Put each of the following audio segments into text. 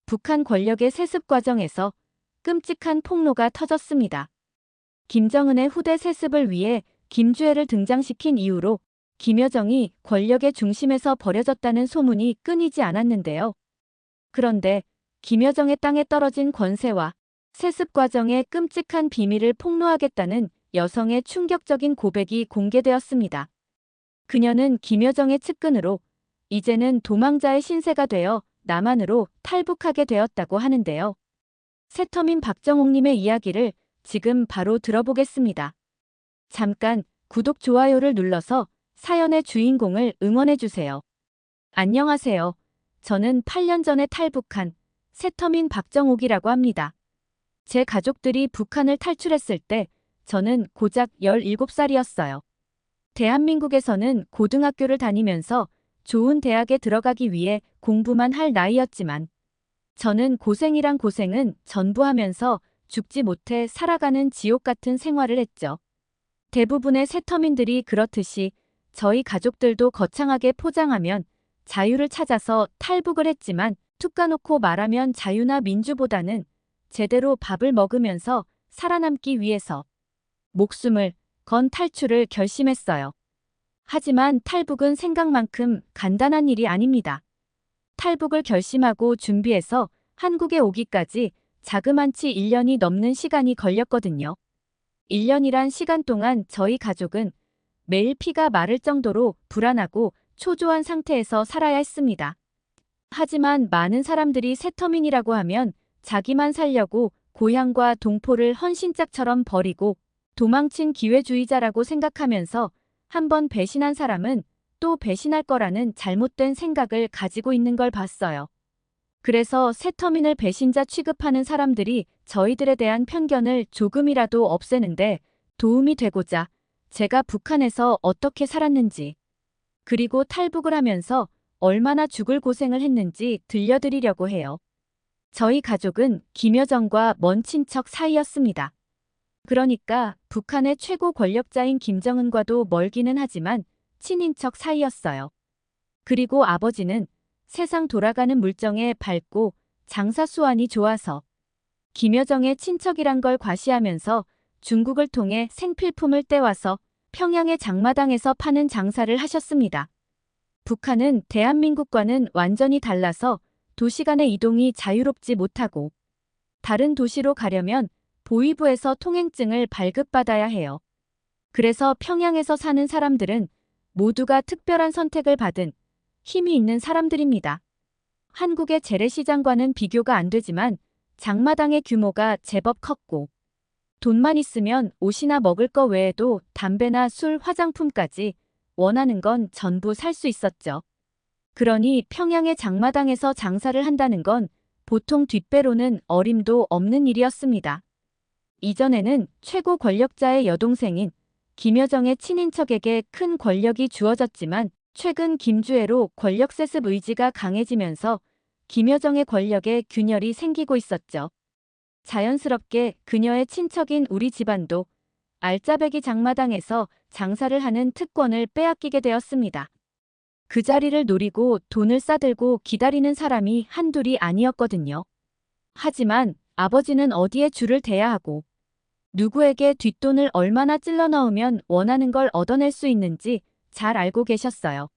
북한 권력의 세습 과정에서 끔찍한 폭로가 터졌습니다. 김정은의 후대 세습을 위해 김주애를 등장시킨 이후로 김여정이 권력의 중심에서 버려졌다는 소문이 끊이지 않았는데요. 그런데 김여정의 땅에 떨어진 권세와 세습 과정의 끔찍한 비밀을 폭로하겠다는 여성의 충격적인 고백이 공개되었습니다. 그녀는 김여정의 측근으로 이제는 도망자의 신세가 되어 남한으로 탈북하게 되었다고 하는데요. 새터민 박정옥님의 이야기를 지금 바로 들어보겠습니다. 잠깐 구독, 좋아요를 눌러서 사연의 주인공을 응원해주세요. 안녕하세요. 저는 8년 전에 탈북한 새터민 박정옥이라고 합니다. 제 가족들이 북한을 탈출했을 때 저는 고작 17살이었어요. 대한민국에서는 고등학교를 다니면서 좋은 대학에 들어가기 위해 공부만 할 나이였지만 저는 고생이란 고생은 전부 하면서 죽지 못해 살아가는 지옥 같은 생활을 했죠. 대부분의 새터민들이 그렇듯이 저희 가족들도 거창하게 포장하면 자유를 찾아서 탈북을 했지만 툭 까놓고 말하면 자유나 민주보다는 제대로 밥을 먹으면서 살아남기 위해서 목숨을 건 탈출을 결심했어요. 하지만 탈북은 생각만큼 간단한 일이 아닙니다. 탈북을 결심하고 준비해서 한국에 오기까지 자그만치 1년이 넘는 시간이 걸렸거든요. 1년이란 시간 동안 저희 가족은 매일 피가 마를 정도로 불안하고 초조한 상태에서 살아야 했습니다. 하지만 많은 사람들이 새터민이라고 하면 자기만 살려고 고향과 동포를 헌신짝처럼 버리고 도망친 기회주의자라고 생각하면서 한번 배신한 사람은 또 배신할 거라는 잘못된 생각을 가지고 있는 걸 봤어요. 그래서 새터민을 배신자 취급하는 사람들이 저희들에 대한 편견을 조금이라도 없애는데 도움이 되고자 제가 북한에서 어떻게 살았는지, 그리고 탈북을 하면서 얼마나 죽을 고생을 했는지 들려드리려고 해요. 저희 가족은 김여정과 먼 친척 사이였습니다. 그러니까 북한의 최고 권력자인 김정은과도 멀기는 하지만 친인척 사이였어요. 그리고 아버지는 세상 돌아가는 물정에 밝고 장사 수완이 좋아서 김여정의 친척이란 걸 과시하면서 중국을 통해 생필품을 떼와서 평양의 장마당에서 파는 장사를 하셨습니다. 북한은 대한민국과는 완전히 달라서 도시 간의 이동이 자유롭지 못하고 다른 도시로 가려면 보위부에서 통행증을 발급받아야 해요. 그래서 평양에서 사는 사람들은 모두가 특별한 선택을 받은 힘이 있는 사람들입니다. 한국의 재래시장과는 비교가 안 되지만 장마당의 규모가 제법 컸고 돈만 있으면 옷이나 먹을 거 외에도 담배나 술, 화장품까지 원하는 건 전부 살 수 있었죠. 그러니 평양의 장마당에서 장사를 한다는 건 보통 뒷배로는 어림도 없는 일이었습니다. 이전에는 최고 권력자의 여동생인 김여정의 친인척에게 큰 권력이 주어졌지만 최근 김주애로 권력 세습 의지가 강해지면서 김여정의 권력에 균열이 생기고 있었죠. 자연스럽게 그녀의 친척인 우리 집안도 알짜배기 장마당에서 장사를 하는 특권을 빼앗기게 되었습니다. 그 자리를 노리고 돈을 싸들고 기다리는 사람이 한둘이 아니었거든요. 하지만 아버지는 어디에 줄을 대야 하고 누구에게 뒷돈을 얼마나 찔러 넣으면 원하는 걸 얻어낼 수 있는지 잘 알고 계셨어요.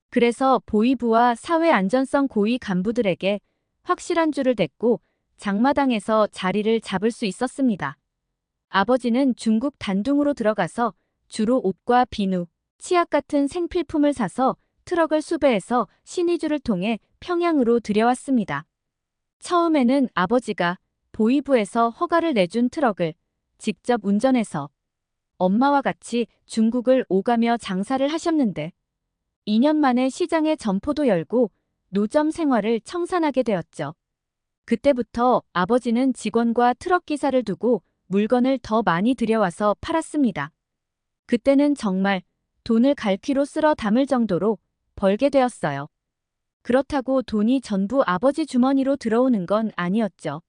그래서 보위부와 사회안전성 고위 간부들에게 확실한 줄을 댔고 장마당에서 자리를 잡을 수 있었습니다. 아버지는 중국 단둥으로 들어가서 주로 옷과 비누, 치약 같은 생필품을 사서 트럭을 수배해서 신의주를 통해 평양으로 들여왔습니다. 처음에는 아버지가 보위부에서 허가를 내준 트럭을 직접 운전해서 엄마와 같이 중국을 오가며 장사를 하셨는데 2년 만에 시장에 점포도 열고 노점 생활을 청산하게 되었죠. 그때부터 아버지는 직원과 트럭 기사를 두고 물건을 더 많이 들여와서 팔았습니다. 그때는 정말 돈을 갈퀴로 쓸어 담을 정도로 벌게 되었어요. 그렇다고 돈이 전부 아버지 주머니로 들어오는 건 아니었죠.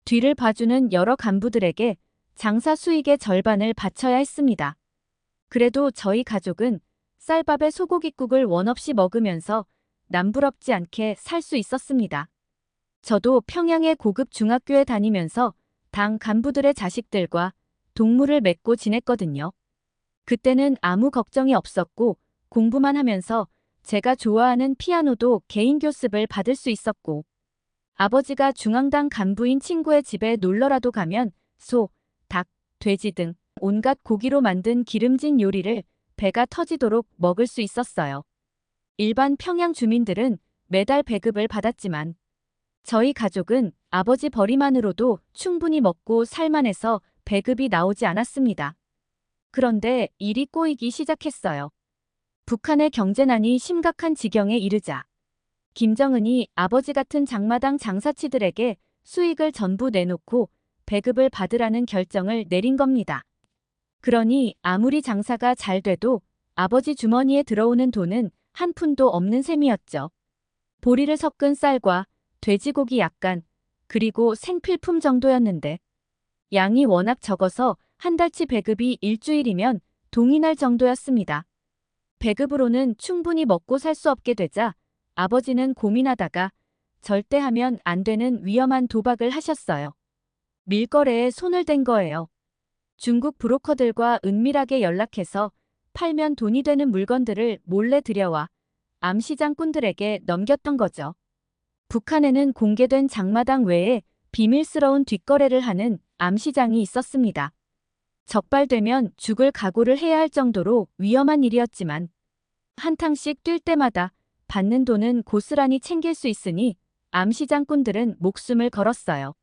뒤를 봐주는 여러 간부들에게 장사 수익의 절반을 바쳐야 했습니다. 그래도 저희 가족은 쌀밥에 소고기국을 원 없이 먹으면서 남부럽지 않게 살 수 있었습니다. 저도 평양의 고급 중학교에 다니면서 당 간부들의 자식들과 동무를 맺고 지냈거든요. 그때는 아무 걱정이 없었고 공부만 하면서 제가 좋아하는 피아노도 개인 교습을 받을 수 있었고 아버지가 중앙당 간부인 친구의 집에 놀러라도 가면 소, 닭, 돼지 등 온갖 고기로 만든 기름진 요리를 배가 터지도록 먹을 수 있었어요. 일반 평양 주민들은 매달 배급을 받았지만 저희 가족은 아버지 벌이만으로도 충분히 먹고 살만해서 배급이 나오지 않았습니다. 그런데 일이 꼬이기 시작했어요. 북한의 경제난이 심각한 지경에 이르자 김정은이 아버지 같은 장마당 장사치들에게 수익을 전부 내놓고 배급을 받으라는 결정을 내린 겁니다. 그러니 아무리 장사가 잘 돼도 아버지 주머니에 들어오는 돈은 한 푼도 없는 셈이었죠. 보리를 섞은 쌀과 돼지고기 약간, 그리고 생필품 정도였는데 양이 워낙 적어서 한 달치 배급이 일주일이면 동이 날 정도였습니다. 배급으로는 충분히 먹고 살 수 없게 되자 아버지는 고민하다가 절대 하면 안 되는 위험한 도박을 하셨어요. 밀거래에 손을 댄 거예요. 중국 브로커들과 은밀하게 연락해서 팔면 돈이 되는 물건들을 몰래 들여와 암시장꾼들에게 넘겼던 거죠. 북한에는 공개된 장마당 외에 비밀스러운 뒷거래를 하는 암시장이 있었습니다. 적발되면 죽을 각오를 해야 할 정도로 위험한 일이었지만 한탕씩 뛸 때마다 받는 돈은 고스란히 챙길 수 있으니 암시장꾼들은 목숨을 걸었어요.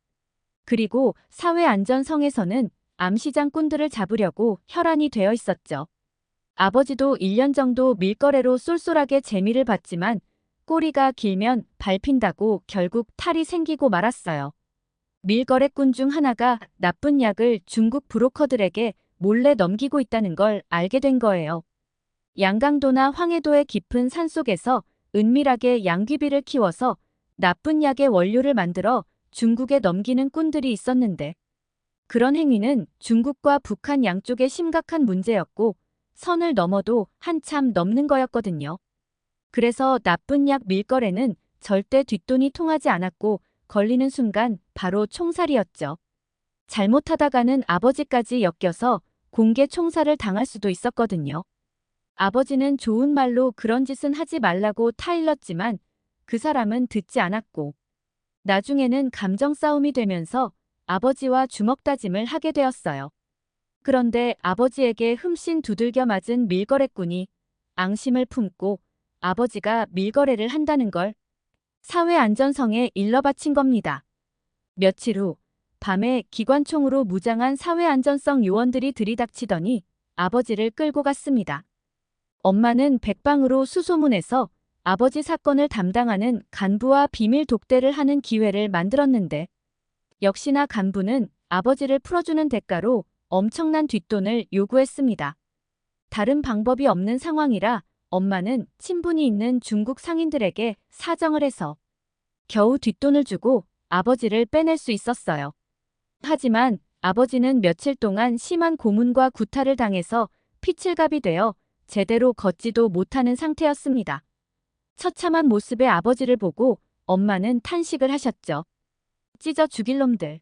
그리고 사회안전성에서는 암시장꾼들을 잡으려고 혈안이 되어 있었죠. 아버지도 1년 정도 밀거래로 쏠쏠하게 재미를 봤지만 꼬리가 길면 밟힌다고 결국 탈이 생기고 말았어요. 밀거래꾼 중 하나가 나쁜 약을 중국 브로커들에게 몰래 넘기고 있다는 걸 알게 된 거예요. 양강도나 황해도의 깊은 산속에서 은밀하게 양귀비를 키워서 나쁜 약의 원료를 만들어 중국에 넘기는 꾼들이 있었는데 그런 행위는 중국과 북한 양쪽에 심각한 문제였고 선을 넘어도 한참 넘는 거였거든요. 그래서 나쁜 약 밀거래는 절대 뒷돈이 통하지 않았고 걸리는 순간 바로 총살이었죠. 잘못하다가는 아버지까지 엮여서 공개 총살을 당할 수도 있었거든요. 아버지는 좋은 말로 그런 짓은 하지 말라고 타일렀지만 그 사람은 듣지 않았고 나중에는 감정 싸움이 되면서 아버지와 주먹다짐을 하게 되었어요. 그런데 아버지에게 흠씬 두들겨 맞은 밀거래꾼이 앙심을 품고 아버지가 밀거래를 한다는 걸 사회안전성에 일러바친 겁니다. 며칠 후 밤에 기관총으로 무장한 사회안전성 요원들이 들이닥치더니 아버지를 끌고 갔습니다. 엄마는 백방으로 수소문해서 아버지 사건을 담당하는 간부와 비밀 독대를 하는 기회를 만들었는데 역시나 간부는 아버지를 풀어주는 대가로 엄청난 뒷돈을 요구했습니다. 다른 방법이 없는 상황이라 엄마는 친분이 있는 중국 상인들에게 사정을 해서 겨우 뒷돈을 주고 아버지를 빼낼 수 있었어요. 하지만 아버지는 며칠 동안 심한 고문과 구타를 당해서 피칠갑이 되어 제대로 걷지도 못하는 상태였습니다. 처참한 모습의 아버지를 보고 엄마는 탄식을 하셨죠. 찢어 죽일 놈들.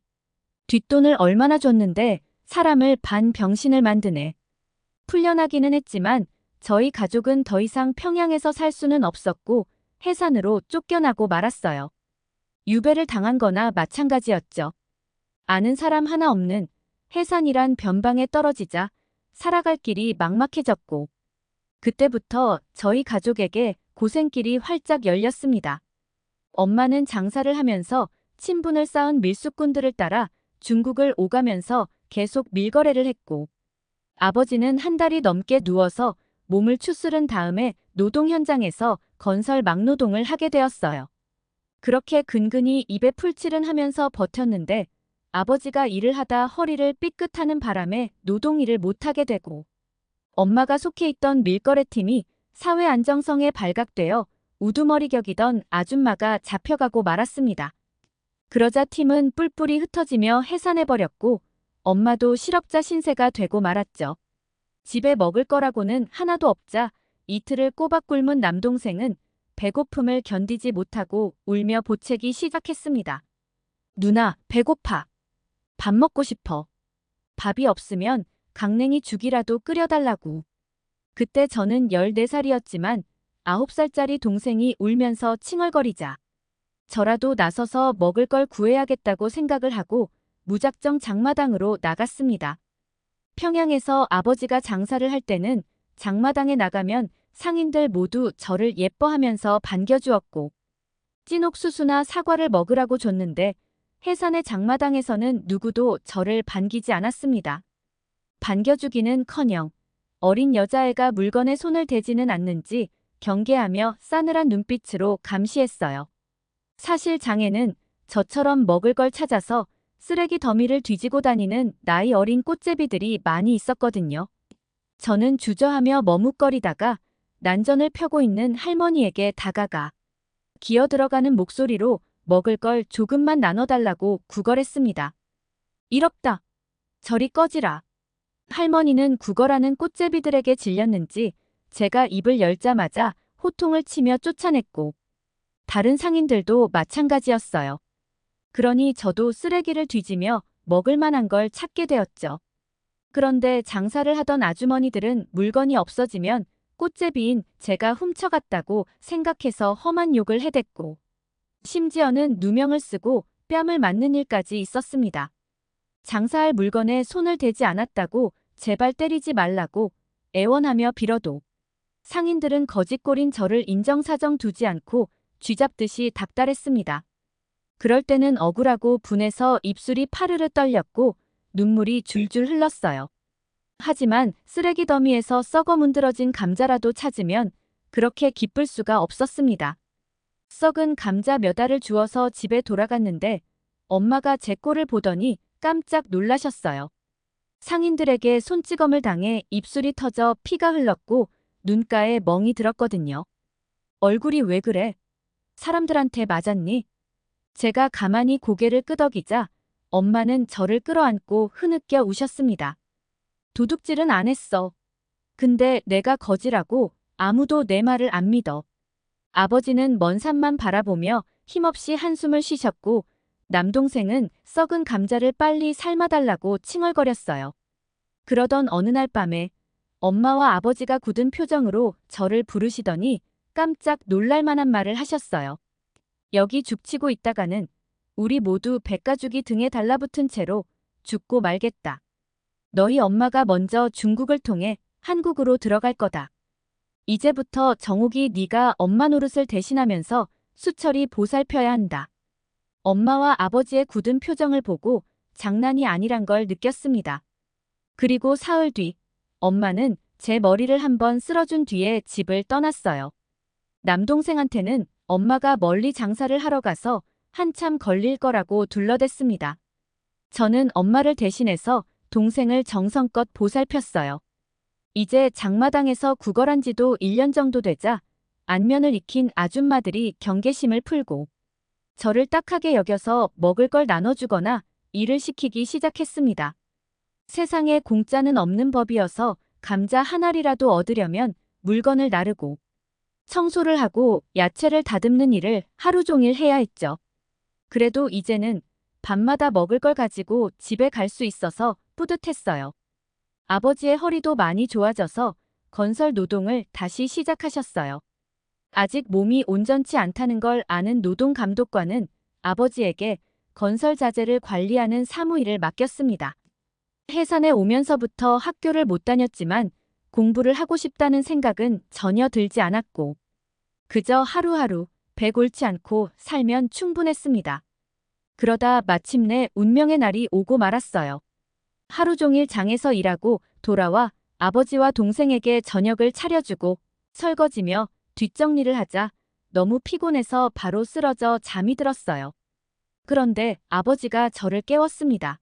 뒷돈을 얼마나 줬는데 사람을 반병신을 만드네. 풀려나기는 했지만 저희 가족은 더 이상 평양에서 살 수는 없었고 해산으로 쫓겨나고 말았어요. 유배를 당한 거나 마찬가지였죠. 아는 사람 하나 없는 해산이란 변방에 떨어지자 살아갈 길이 막막해졌고 그때부터 저희 가족에게 고생길이 활짝 열렸습니다. 엄마는 장사를 하면서 친분을 쌓은 밀수꾼들을 따라 중국을 오가면서 계속 밀거래를 했고 아버지는 한 달이 넘게 누워서 몸을 추스른 다음에 노동 현장에서 건설 막노동을 하게 되었어요. 그렇게 근근히 입에 풀칠은 하면서 버텼는데 아버지가 일을 하다 허리를 삐끗하는 바람에 노동 일을 못하게 되고 엄마가 속해 있던 밀거래팀이 사회 안정성에 발각되어 우두머리격이던 아줌마가 잡혀가고 말았습니다. 그러자 팀은 뿔뿔이 흩어지며 해산해버렸고 엄마도 실업자 신세가 되고 말았죠. 집에 먹을 거라고는 하나도 없자 이틀을 꼬박 굶은 남동생은 배고픔을 견디지 못하고 울며 보채기 시작했습니다. 누나, 배고파. 밥 먹고 싶어. 밥이 없으면 강냉이 죽이라도 끓여달라고. 그때 저는 14살이었지만 9살짜리 동생이 울면서 칭얼거리자 저라도 나서서 먹을 걸 구해야겠다고 생각을 하고 무작정 장마당으로 나갔습니다. 평양에서 아버지가 장사를 할 때는 장마당에 나가면 상인들 모두 저를 예뻐하면서 반겨주었고 찐 옥수수나 사과를 먹으라고 줬는데 해산의 장마당에서는 누구도 저를 반기지 않았습니다. 반겨주기는커녕 어린 여자애가 물건에 손을 대지는 않는지 경계하며 싸늘한 눈빛으로 감시했어요. 사실 장에는 저처럼 먹을 걸 찾아서 쓰레기 더미를 뒤지고 다니는 나이 어린 꽃제비들이 많이 있었거든요. 저는 주저하며 머뭇거리다가 난전을 펴고 있는 할머니에게 다가가 기어들어가는 목소리로 먹을 걸 조금만 나눠달라고 구걸했습니다. 이럽다. 저리 꺼지라. 할머니는 구걸하는 꽃제비들에게 질렸는지 제가 입을 열자마자 호통을 치며 쫓아냈고 다른 상인들도 마찬가지였어요. 그러니 저도 쓰레기를 뒤지며 먹을 만한 걸 찾게 되었죠. 그런데 장사를 하던 아주머니들은 물건이 없어지면 꽃제비인 제가 훔쳐갔다고 생각해서 험한 욕을 해댔고 심지어는 누명을 쓰고 뺨을 맞는 일까지 있었습니다. 장사할 물건에 손을 대지 않았다고 제발 때리지 말라고 애원하며 빌어도 상인들은 거짓골인 저를 인정사정 두지 않고 쥐잡듯이 닥달했습니다. 그럴 때는 억울하고 분해서 입술이 파르르 떨렸고 눈물이 줄줄 흘렀어요. 하지만 쓰레기 더미에서 썩어 문드러진 감자라도 찾으면 그렇게 기쁠 수가 없었습니다. 썩은 감자 몇 알을 주워서 집에 돌아갔는데 엄마가 제 꼴을 보더니 깜짝 놀라셨어요. 상인들에게 손찌검을 당해 입술이 터져 피가 흘렀고 눈가에 멍이 들었거든요. 얼굴이 왜 그래? 사람들한테 맞았니? 제가 가만히 고개를 끄덕이자 엄마는 저를 끌어안고 흐느껴 우셨습니다. 도둑질은 안 했어. 근데 내가 거지라고 아무도 내 말을 안 믿어. 아버지는 먼 산만 바라보며 힘없이 한숨을 쉬셨고 남동생은 썩은 감자를 빨리 삶아달라고 칭얼거렸어요. 그러던 어느 날 밤에 엄마와 아버지가 굳은 표정으로 저를 부르시더니 깜짝 놀랄만한 말을 하셨어요. 여기 죽치고 있다가는 우리 모두 백가죽이 등에 달라붙은 채로 죽고 말겠다. 너희 엄마가 먼저 중국을 통해 한국으로 들어갈 거다. 이제부터 정옥이 네가 엄마 노릇을 대신하면서 수철이 보살펴야 한다. 엄마와 아버지의 굳은 표정을 보고 장난이 아니란 걸 느꼈습니다. 그리고 사흘 뒤 엄마는 제 머리를 한번 쓸어준 뒤에 집을 떠났어요. 남동생한테는 엄마가 멀리 장사를 하러 가서 한참 걸릴 거라고 둘러댔습니다. 저는 엄마를 대신해서 동생을 정성껏 보살폈어요. 이제 장마당에서 구걸한 지도 1년 정도 되자 안면을 익힌 아줌마들이 경계심을 풀고 저를 딱하게 여겨서 먹을 걸 나눠주거나 일을 시키기 시작했습니다. 세상에 공짜는 없는 법이어서 감자 한 알이라도 얻으려면 물건을 나르고 청소를 하고 야채를 다듬는 일을 하루 종일 해야 했죠. 그래도 이제는 밤마다 먹을 걸 가지고 집에 갈 수 있어서 뿌듯했어요. 아버지의 허리도 많이 좋아져서 건설 노동을 다시 시작하셨어요. 아직 몸이 온전치 않다는 걸 아는 노동감독관은 아버지에게 건설 자재를 관리하는 사무일을 맡겼습니다. 해산에 오면서부터 학교를 못 다녔지만 공부를 하고 싶다는 생각은 전혀 들지 않았고 그저 하루하루 배 골치 않고 살면 충분했습니다. 그러다 마침내 운명의 날이 오고 말았어요. 하루 종일 장에서 일하고 돌아와 아버지와 동생에게 저녁을 차려주고 설거지며 뒷정리를 하자 너무 피곤해서 바로 쓰러져 잠이 들었어요. 그런데 아버지가 저를 깨웠습니다.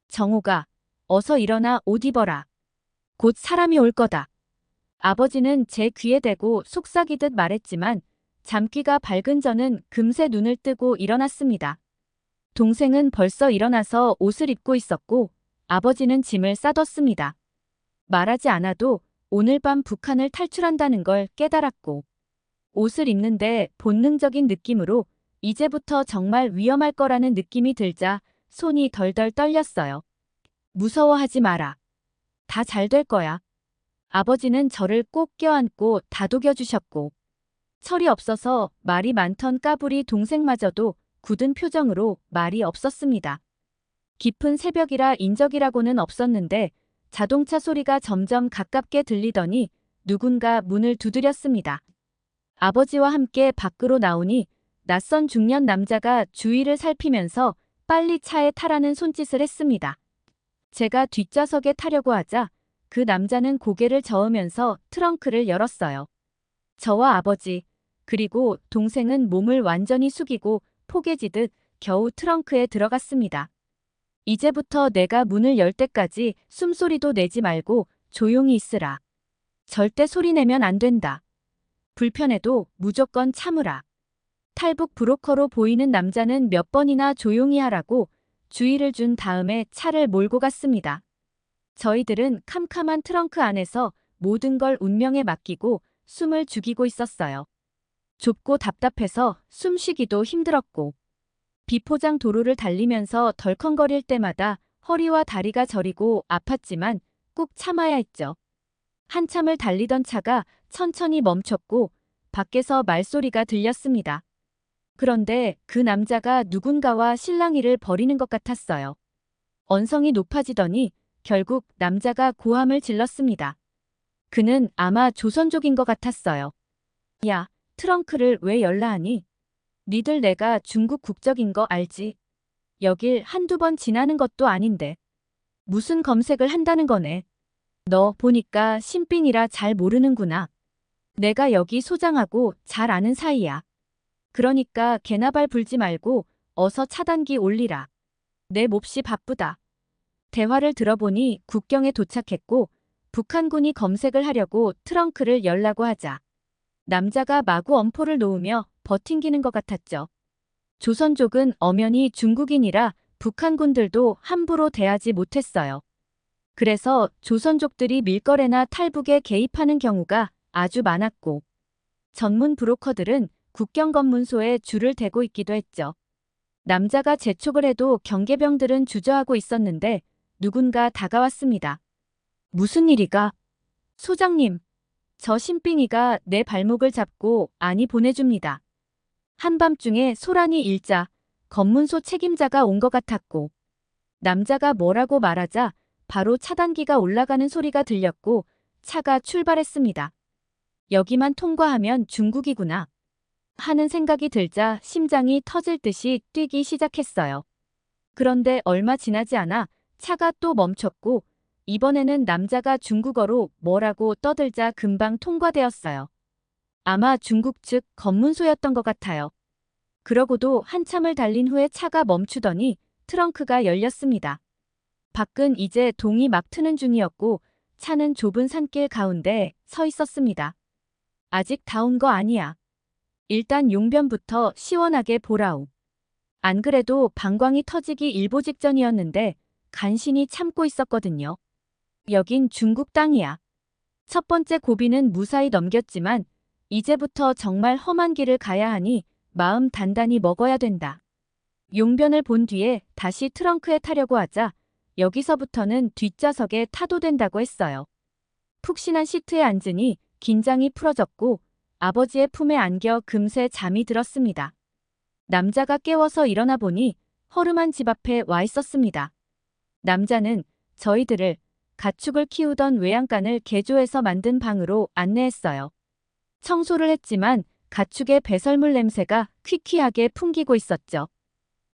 정옥아, 어서 일어나 옷 입어라. 곧 사람이 올 거다. 아버지는 제 귀에 대고 속삭이듯 말했지만 잠귀가 밝은 저는 금세 눈을 뜨고 일어났습니다. 동생은 벌써 일어나서 옷을 입고 있었고 아버지는 짐을 싸뒀습니다. 말하지 않아도 오늘 밤 북한을 탈출한다는 걸 깨달았고 옷을 입는데 본능적인 느낌으로 이제부터 정말 위험할 거라는 느낌이 들자 손이 덜덜 떨렸어요. 무서워하지 마라. 다 잘 될 거야. 아버지는 저를 꼭 껴안고 다독여 주셨고, 철이 없어서 말이 많던 까불이 동생마저도 굳은 표정으로 말이 없었습니다. 깊은 새벽이라 인적이라고는 없었는데 자동차 소리가 점점 가깝게 들리더니 누군가 문을 두드렸습니다. 아버지와 함께 밖으로 나오니 낯선 중년 남자가 주위를 살피면서 빨리 차에 타라는 손짓을 했습니다. 제가 뒷좌석에 타려고 하자 그 남자는 고개를 저으면서 트렁크를 열었어요. 저와 아버지, 그리고 동생은 몸을 완전히 숙이고 포개지듯 겨우 트렁크에 들어갔습니다. 이제부터 내가 문을 열 때까지 숨소리도 내지 말고 조용히 있으라. 절대 소리 내면 안 된다. 불편해도 무조건 참으라. 탈북 브로커로 보이는 남자는 몇 번이나 조용히 하라고 주의를 준 다음에 차를 몰고 갔습니다. 저희들은 캄캄한 트렁크 안에서 모든 걸 운명에 맡기고 숨을 죽이고 있었어요. 좁고 답답해서 숨쉬기도 힘들었고, 비포장 도로를 달리면서 덜컹거릴 때마다 허리와 다리가 저리고 아팠지만 꾹 참아야 했죠. 한참을 달리던 차가 천천히 멈췄고 밖에서 말소리가 들렸습니다. 그런데 그 남자가 누군가와 실랑이를 벌이는 것 같았어요. 언성이 높아지더니 결국 남자가 고함을 질렀습니다. 그는 아마 조선족인 것 같았어요. 야, 트렁크를 왜 열라 하니? 니들 내가 중국 국적인 거 알지? 여길 한두 번 지나는 것도 아닌데. 무슨 검색을 한다는 거네. 너 보니까 신빙이라 잘 모르는구나. 내가 여기 소장하고 잘 아는 사이야. 그러니까 개나발 불지 말고 어서 차단기 올리라. 내 몹시 바쁘다. 대화를 들어보니 국경에 도착했고 북한군이 검색을 하려고 트렁크를 열라고 하자 남자가 마구 엄포를 놓으며 버팅기는 것 같았죠. 조선족은 엄연히 중국인이라 북한군들도 함부로 대하지 못했어요. 그래서 조선족들이 밀거래나 탈북에 개입하는 경우가 아주 많았고 전문 브로커들은 국경검문소에 줄을 대고 있기도 했죠. 남자가 재촉을 해도 경계병들은 주저하고 있었는데 누군가 다가왔습니다. 무슨 일이가? 소장님, 저 신빙이가 내 발목을 잡고 안이 보내줍니다. 한밤중에 소란이 일자 검문소 책임자가 온 것 같았고 남자가 뭐라고 말하자 바로 차단기가 올라가는 소리가 들렸고 차가 출발했습니다. 여기만 통과하면 중국이구나 하는 생각이 들자 심장이 터질 듯이 뛰기 시작했어요. 그런데 얼마 지나지 않아 차가 또 멈췄고 이번에는 남자가 중국어로 뭐라고 떠들자 금방 통과되었어요. 아마 중국 측 검문소였던 것 같아요. 그러고도 한참을 달린 후에 차가 멈추더니 트렁크가 열렸습니다. 밖은 이제 동이 막 트는 중이었고 차는 좁은 산길 가운데 서 있었습니다. 아직 다 온 거 아니야. 일단 용변부터 시원하게 보라우. 안 그래도 방광이 터지기 일보 직전이었는데 간신히 참고 있었거든요. 여긴 중국 땅이야. 첫 번째 고비는 무사히 넘겼지만 이제부터 정말 험한 길을 가야 하니 마음 단단히 먹어야 된다. 용변을 본 뒤에 다시 트렁크에 타려고 하자 여기서부터는 뒷좌석에 타도 된다고 했어요. 푹신한 시트에 앉으니 긴장이 풀어졌고 아버지의 품에 안겨 금세 잠이 들었습니다. 남자가 깨워서 일어나 보니 허름한 집 앞에 와 있었습니다. 남자는 저희들을 가축을 키우던 외양간을 개조해서 만든 방으로 안내했어요. 청소를 했지만 가축의 배설물 냄새가 퀴퀴하게 풍기고 있었죠.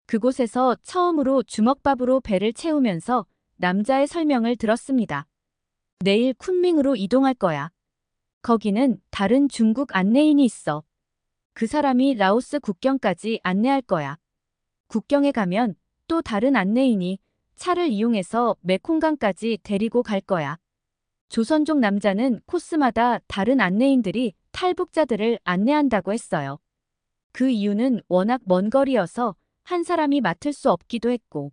그곳에서 처음으로 주먹밥으로 배를 채우면서 남자의 설명을 들었습니다. 내일 쿤밍으로 이동할 거야. 거기는 다른 중국 안내인이 있어. 그 사람이 라오스 국경까지 안내할 거야. 국경에 가면 또 다른 안내인이 차를 이용해서 메콩강까지 데리고 갈 거야. 조선족 남자는 코스마다 다른 안내인들이 탈북자들을 안내한다고 했어요. 그 이유는 워낙 먼 거리여서 한 사람이 맡을 수 없기도 했고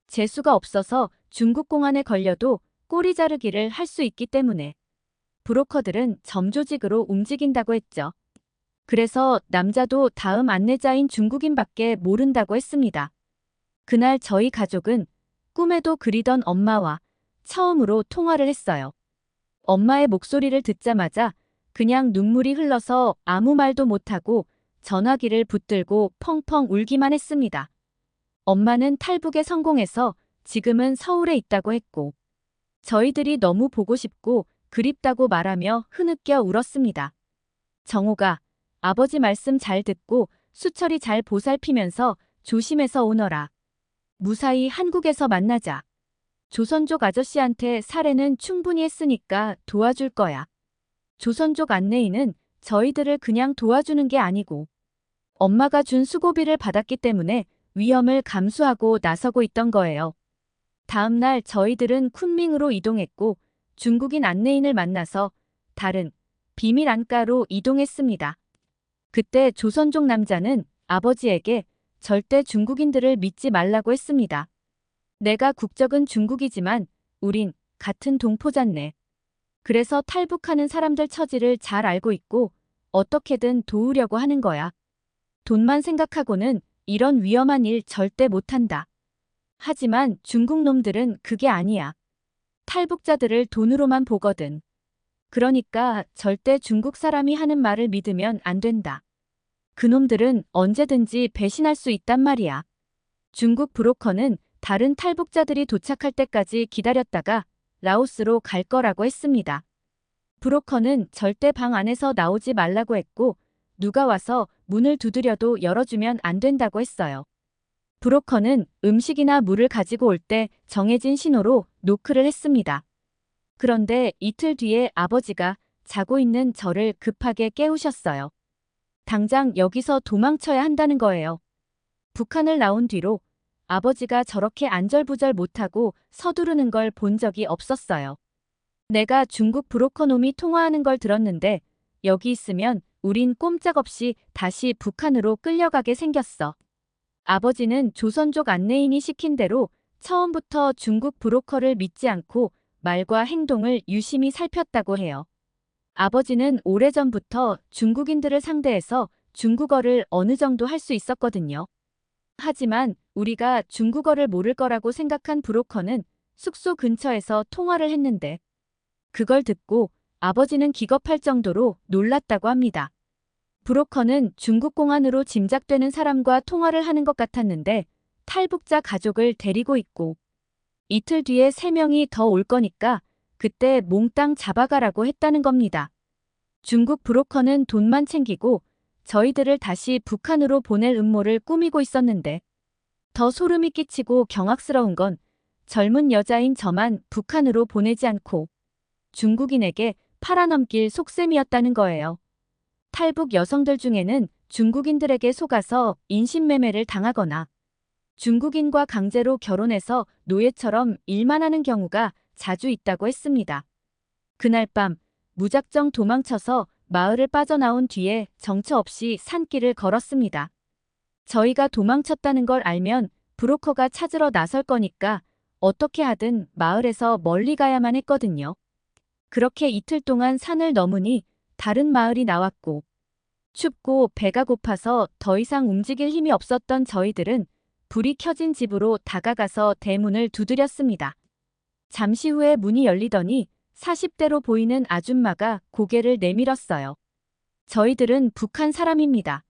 재수가 없어서 중국 공안에 걸려도 꼬리 자르기를 할 수 있기 때문에 브로커들은 점조직으로 움직인다고 했죠. 그래서 남자도 다음 안내자인 중국인밖에 모른다고 했습니다. 그날 저희 가족은 꿈에도 그리던 엄마와 처음으로 통화를 했어요. 엄마의 목소리를 듣자마자 그냥 눈물이 흘러서 아무 말도 못하고 전화기를 붙들고 펑펑 울기만 했습니다. 엄마는 탈북에 성공해서 지금은 서울에 있다고 했고, 저희들이 너무 보고 싶고 그립다고 말하며 흐느껴 울었습니다. 정호가 아버지 말씀 잘 듣고 수철이 잘 보살피면서 조심해서 오너라. 무사히 한국에서 만나자. 조선족 아저씨한테 사례는 충분히 했으니까 도와줄 거야. 조선족 안내인은 저희들을 그냥 도와주는 게 아니고 엄마가 준 수고비를 받았기 때문에 위험을 감수하고 나서고 있던 거예요. 다음 날 저희들은 쿤밍으로 이동했고 중국인 안내인을 만나서 다른 비밀 안가로 이동했습니다. 그때 조선족 남자는 아버지에게 절대 중국인들을 믿지 말라고 했습니다. 내가 국적은 중국이지만 우린 같은 동포잖네. 그래서 탈북하는 사람들 처지를 잘 알고 있고 어떻게든 도우려고 하는 거야. 돈만 생각하고는 이런 위험한 일 절대 못한다. 하지만 중국 놈들은 그게 아니야. 탈북자들을 돈으로만 보거든. 그러니까 절대 중국 사람이 하는 말을 믿으면 안 된다. 그놈들은 언제든지 배신할 수 있단 말이야. 중국 브로커는 다른 탈북자들이 도착할 때까지 기다렸다가 라오스로 갈 거라고 했습니다. 브로커는 절대 방 안에서 나오지 말라고 했고 누가 와서 문을 두드려도 열어주면 안 된다고 했어요. 브로커는 음식이나 물을 가지고 올 때 정해진 신호로 노크를 했습니다. 그런데 이틀 뒤에 아버지가 자고 있는 저를 급하게 깨우셨어요. 당장 여기서 도망쳐야 한다는 거예요. 북한을 나온 뒤로 아버지가 저렇게 안절부절 못하고 서두르는 걸 본 적이 없었어요. 내가 중국 브로커 놈이 통화하는 걸 들었는데 여기 있으면 우린 꼼짝없이 다시 북한으로 끌려가게 생겼어. 아버지는 조선족 안내인이 시킨 대로 처음부터 중국 브로커를 믿지 않고 말과 행동을 유심히 살폈다고 해요. 아버지는 오래전부터 중국인들을 상대해서 중국어를 어느 정도 할 수 있었거든요. 하지만 우리가 중국어를 모를 거라고 생각한 브로커는 숙소 근처에서 통화를 했는데 그걸 듣고 아버지는 기겁할 정도로 놀랐다고 합니다. 브로커는 중국 공안으로 짐작되는 사람과 통화를 하는 것 같았는데 탈북자 가족을 데리고 있고 이틀 뒤에 3명이 더 올 거니까 그때 몽땅 잡아가라고 했다는 겁니다. 중국 브로커는 돈만 챙기고 저희들을 다시 북한으로 보낼 음모를 꾸미고 있었는데 더 소름이 끼치고 경악스러운 건 젊은 여자인 저만 북한으로 보내지 않고 중국인에게 팔아넘길 속셈이었다는 거예요. 탈북 여성들 중에는 중국인들에게 속아서 인신매매를 당하거나 중국인과 강제로 결혼해서 노예처럼 일만 하는 경우가 자주 있다고 했습니다. 그날 밤 무작정 도망쳐서 마을을 빠져나온 뒤에 정처 없이 산길을 걸었습니다. 저희가 도망쳤다는 걸 알면 브로커가 찾으러 나설 거니까 어떻게 하든 마을에서 멀리 가야만 했거든요. 그렇게 이틀 동안 산을 넘으니 다른 마을이 나왔고 춥고 배가 고파서 더 이상 움직일 힘이 없었던 저희들은 불이 켜진 집으로 다가가서 대문을 두드렸습니다. 잠시 후에 문이 열리더니 40대로 보이는 아줌마가 고개를 내밀었어요. 저희들은 북한 사람입니다.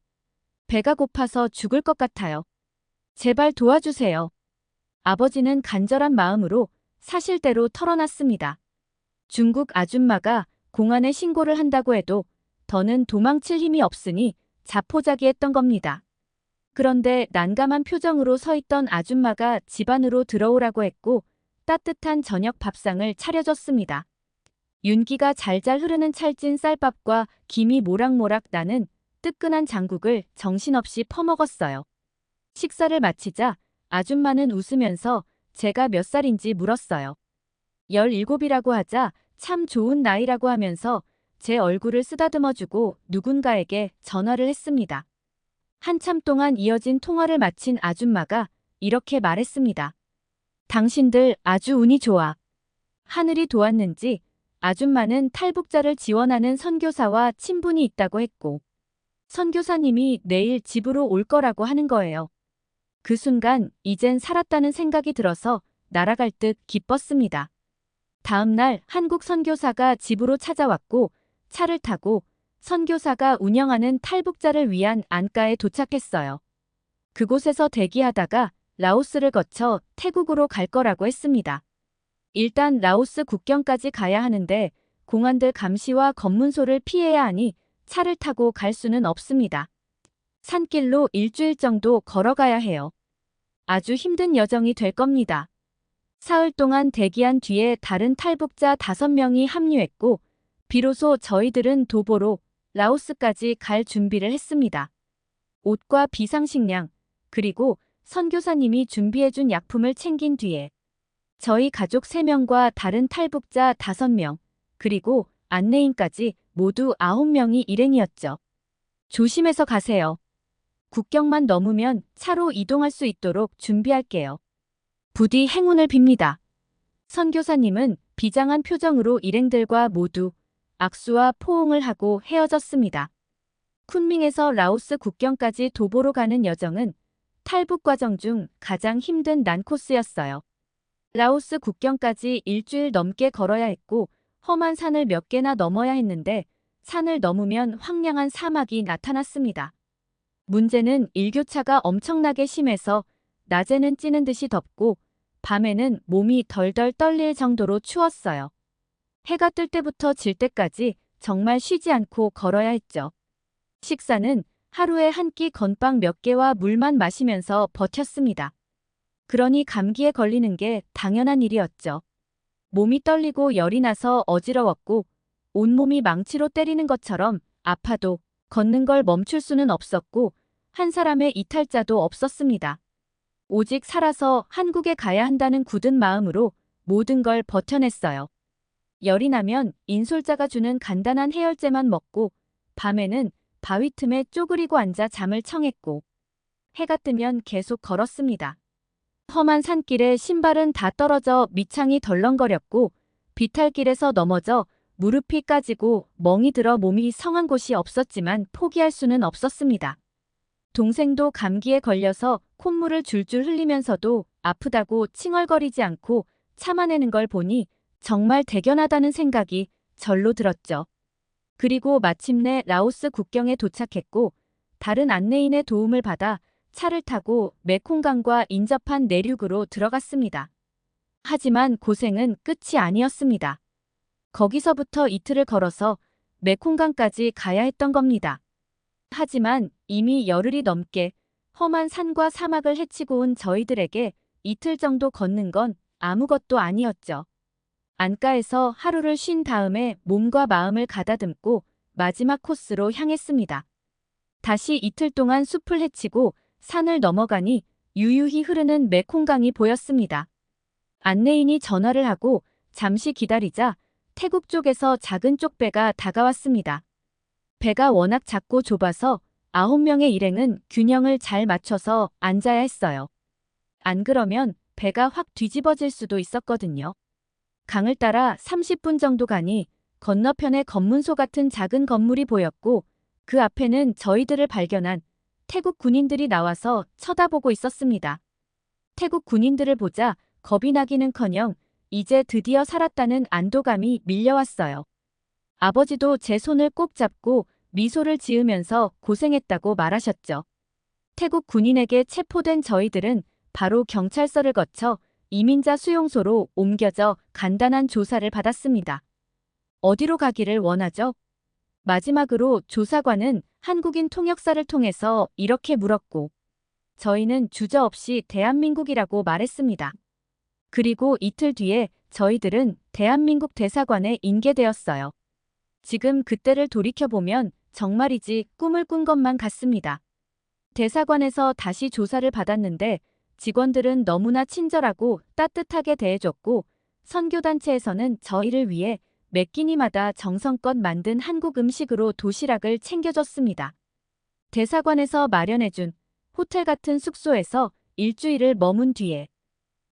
배가 고파서 죽을 것 같아요. 제발 도와주세요. 아버지는 간절한 마음으로 사실대로 털어놨습니다. 중국 아줌마가 공안에 신고를 한다고 해도 더는 도망칠 힘이 없으니 자포자기했던 겁니다. 그런데 난감한 표정으로 서 있던 아줌마가 집 안으로 들어오라고 했고 따뜻한 저녁 밥상을 차려줬습니다. 윤기가 잘잘 흐르는 찰진 쌀밥과 김이 모락모락 나는 뜨끈한 장국을 정신없이 퍼먹었어요. 식사를 마치자 아줌마는 웃으면서 제가 몇 살인지 물었어요. 17이라고 하자 참 좋은 나이라고 하면서 제 얼굴을 쓰다듬어주고 누군가에게 전화를 했습니다. 한참 동안 이어진 통화를 마친 아줌마가 이렇게 말했습니다. 당신들 아주 운이 좋아. 하늘이 도왔는지 아줌마는 탈북자를 지원하는 선교사와 친분이 있다고 했고 선교사님이 내일 집으로 올 거라고 하는 거예요. 그 순간 이젠 살았다는 생각이 들어서 날아갈 듯 기뻤습니다. 다음 날 한국 선교사가 집으로 찾아왔고 차를 타고 선교사가 운영하는 탈북자를 위한 안가에 도착했어요. 그곳에서 대기하다가 라오스를 거쳐 태국으로 갈 거라고 했습니다. 일단 라오스 국경까지 가야 하는데 공안들 감시와 검문소를 피해야 하니 차를 타고 갈 수는 없습니다. 산길로 일주일 정도 걸어가야 해요. 아주 힘든 여정이 될 겁니다. 사흘 동안 대기한 뒤에 다른 탈북자 5명이 합류했고 비로소 저희들은 도보로 라오스까지 갈 준비를 했습니다. 옷과 비상식량, 그리고 선교사님이 준비해준 약품을 챙긴 뒤에 저희 가족 3명과 다른 탈북자 5명, 그리고 안내인까지 모두 9명이 일행이었죠. 조심해서 가세요. 국경만 넘으면 차로 이동할 수 있도록 준비할게요. 부디 행운을 빕니다. 선교사님은 비장한 표정으로 일행들과 모두 악수와 포옹을 하고 헤어졌습니다. 쿤밍에서 라오스 국경까지 도보로 가는 여정은 탈북 과정 중 가장 힘든 난코스였어요. 라오스 국경까지 일주일 넘게 걸어야 했고 험한 산을 몇 개나 넘어야 했는데 산을 넘으면 황량한 사막이 나타났습니다. 문제는 일교차가 엄청나게 심해서 낮에는 찌는 듯이 덥고 밤에는 몸이 덜덜 떨릴 정도로 추웠어요. 해가 뜰 때부터 질 때까지 정말 쉬지 않고 걸어야 했죠. 식사는 하루에 한 끼 건빵 몇 개와 물만 마시면서 버텼습니다. 그러니 감기에 걸리는 게 당연한 일이었죠. 몸이 떨리고 열이 나서 어지러웠고 온몸이 망치로 때리는 것처럼 아파도 걷는 걸 멈출 수는 없었고 한 사람의 이탈자도 없었습니다. 오직 살아서 한국에 가야 한다는 굳은 마음으로 모든 걸 버텨냈어요. 열이 나면 인솔자가 주는 간단한 해열제만 먹고 밤에는 바위 틈에 쪼그리고 앉아 잠을 청했고 해가 뜨면 계속 걸었습니다. 험한 산길에 신발은 다 떨어져 밑창이 덜렁거렸고 비탈길에서 넘어져 무릎이 까지고 멍이 들어 몸이 성한 곳이 없었지만 포기할 수는 없었습니다. 동생도 감기에 걸려서 콧물을 줄줄 흘리면서도 아프다고 칭얼거리지 않고 참아내는 걸 보니 정말 대견하다는 생각이 절로 들었죠. 그리고 마침내 라오스 국경에 도착했고 다른 안내인의 도움을 받아 차를 타고 메콩강과 인접한 내륙으로 들어갔습니다. 하지만 고생은 끝이 아니었습니다. 거기서부터 이틀을 걸어서 메콩강까지 가야 했던 겁니다. 하지만 이미 열흘이 넘게 험한 산과 사막을 헤치고 온 저희들에게 이틀 정도 걷는 건 아무것도 아니었죠. 안가에서 하루를 쉰 다음에 몸과 마음을 가다듬고 마지막 코스로 향했습니다. 다시 이틀 동안 숲을 헤치고 산을 넘어가니 유유히 흐르는 메콩강이 보였습니다. 안내인이 전화를 하고 잠시 기다리자 태국 쪽에서 작은 쪽배가 다가왔습니다. 배가 워낙 작고 좁아서 9명의 일행은 균형을 잘 맞춰서 앉아야 했어요. 안 그러면 배가 확 뒤집어질 수도 있었거든요. 강을 따라 30분 정도 가니 건너편에 검문소 같은 작은 건물이 보였고 그 앞에는 저희들을 발견한 태국 군인들이 나와서 쳐다보고 있었습니다. 태국 군인들을 보자 겁이 나기는커녕 이제 드디어 살았다는 안도감이 밀려왔어요. 아버지도 제 손을 꼭 잡고 미소를 지으면서 고생했다고 말하셨죠. 태국 군인에게 체포된 저희들은 바로 경찰서를 거쳐 이민자 수용소로 옮겨져 간단한 조사를 받았습니다. 어디로 가기를 원하죠? 마지막으로 조사관은 한국인 통역사를 통해서 이렇게 물었고 저희는 주저없이 대한민국이라고 말했습니다. 그리고 이틀 뒤에 저희들은 대한민국 대사관에 인계되었어요. 지금 그때를 돌이켜보면 정말이지 꿈을 꾼 것만 같습니다. 대사관에서 다시 조사를 받았는데 직원들은 너무나 친절하고 따뜻하게 대해줬고 선교단체에서는 저희를 위해 매 끼니마다 정성껏 만든 한국 음식으로 도시락을 챙겨줬습니다. 대사관에서 마련해준 호텔 같은 숙소에서 일주일을 머문 뒤에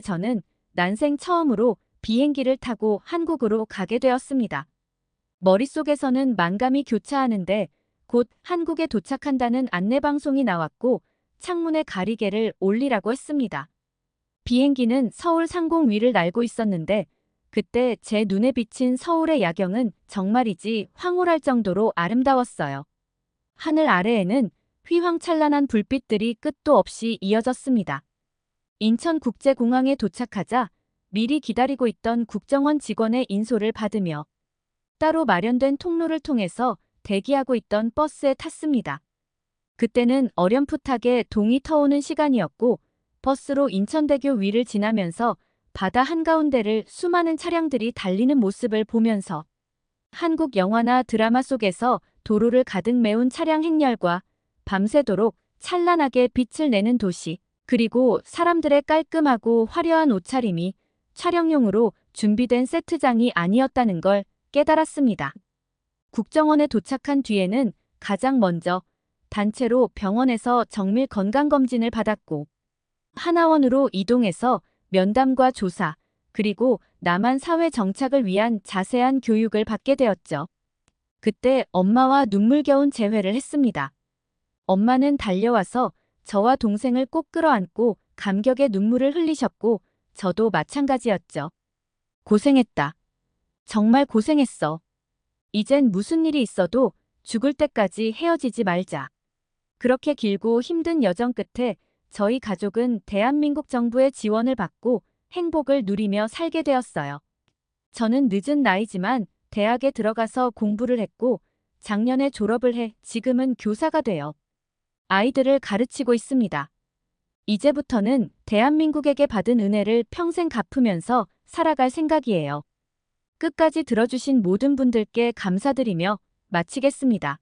저는 난생 처음으로 비행기를 타고 한국으로 가게 되었습니다. 머릿속에서는 만감이 교차하는데 곧 한국에 도착한다는 안내방송이 나왔고 창문에 가리개를 올리라고 했습니다. 비행기는 서울 상공 위를 날고 있었는데 그때 제 눈에 비친 서울의 야경은 정말이지 황홀할 정도로 아름다웠어요. 하늘 아래에는 휘황찬란한 불빛들이 끝도 없이 이어졌습니다. 인천국제공항에 도착하자 미리 기다리고 있던 국정원 직원의 인솔을 받으며 따로 마련된 통로를 통해서 대기하고 있던 버스에 탔습니다. 그때는 어렴풋하게 동이 터오는 시간이었고 버스로 인천대교 위를 지나면서 바다 한가운데를 수많은 차량들이 달리는 모습을 보면서 한국 영화나 드라마 속에서 도로를 가득 메운 차량 행렬과 밤새도록 찬란하게 빛을 내는 도시, 그리고 사람들의 깔끔하고 화려한 옷차림이 촬영용으로 준비된 세트장이 아니었다는 걸 깨달았습니다. 국정원에 도착한 뒤에는 가장 먼저 단체로 병원에서 정밀 건강검진을 받았고 하나원으로 이동해서 면담과 조사, 그리고 남한 사회 정착을 위한 자세한 교육을 받게 되었죠. 그때 엄마와 눈물겨운 재회를 했습니다. 엄마는 달려와서 저와 동생을 꼭 끌어안고 감격의 눈물을 흘리셨고 저도 마찬가지였죠. 고생했다. 정말 고생했어. 이젠 무슨 일이 있어도 죽을 때까지 헤어지지 말자. 그렇게 길고 힘든 여정 끝에 저희 가족은 대한민국 정부의 지원을 받고 행복을 누리며 살게 되었어요. 저는 늦은 나이지만 대학에 들어가서 공부를 했고 작년에 졸업을 해 지금은 교사가 되어 아이들을 가르치고 있습니다. 이제부터는 대한민국에게 받은 은혜를 평생 갚으면서 살아갈 생각이에요. 끝까지 들어주신 모든 분들께 감사드리며 마치겠습니다.